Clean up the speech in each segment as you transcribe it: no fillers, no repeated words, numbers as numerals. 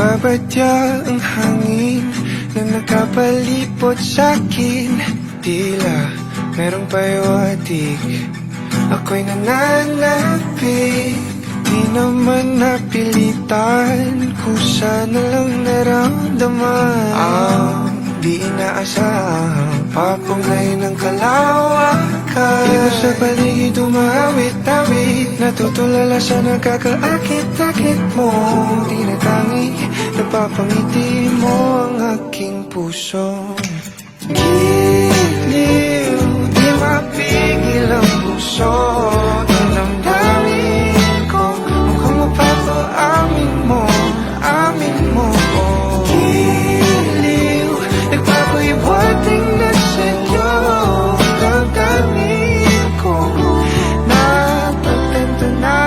Nababadya ang hangin na nakapalipot sa'kin. Tila merong pahiwatig, ako'y nananapig. Di naman napilitan, kusa na lang naramdaman. Di inaasahan, papunay ng kalawakan. Iba sa paligid umawit-awit, natutulala sa nakakaakit-akit mo. Tinatangi, napapangiti mo ang aking puso. Giliw, di mapigil ang puso. Ang damdamin ko, mukhang mapapaamin mo, amin mo. Giliw, nagpapahiwating na sa'yo. Ang damdamin ko, napagtanto na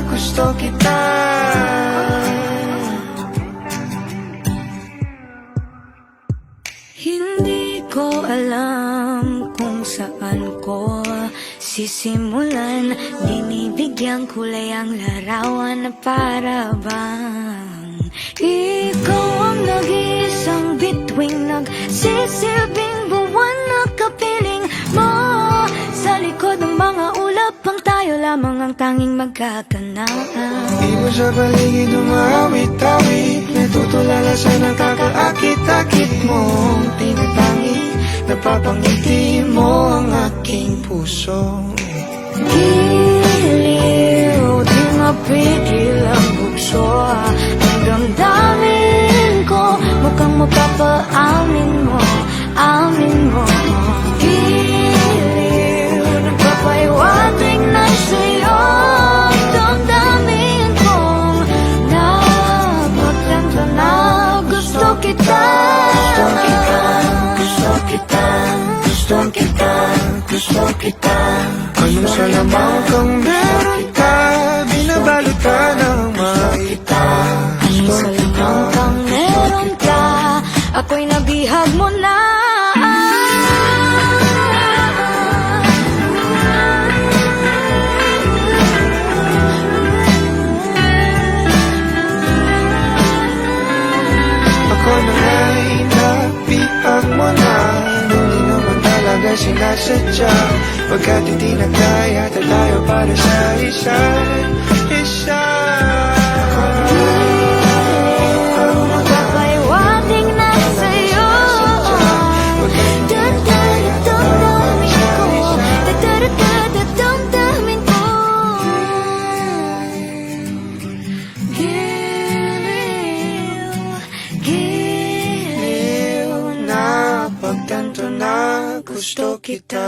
gusto kita. Hindi ko alam kung saan ko sisimulan. Binibigyan kulay ang larawan na para bang ikaw ang nag-iisang bituing, nagsisilbing buwan na kapiling mo. Sa likod ng mga ulap, pang tayo lamang ang tanging magkakanaan. Di mo sa paligid umawit-awit, natutulala sa nakakaakit-akit mo. Tinatangi, napapangiti mo ang aking puso. Giliw, di mapigil ang bugso. Ang damdamin ko, mukhang mapapaamin mo, amin mo. Giliw, nagpapahiwatig na sa'yo. Ang damdamin kong napagtanto na gusto kita. Gusto kita, gusto kita, gusto kita. Anong salamang kang meron ka, binabalot ka ng makita. Anong salamang kang meron ka, ako'y nabihag mo na. Ako na nga'y nabihag mo na. Hindi naman talaga sinasadya, pagkat hindi na kaya tayo para sa isa't isa. Ako na nga'y Nagpapahiwatig na sa'yo. Damdamin ko, Giliw, napagtanto na gusto kita.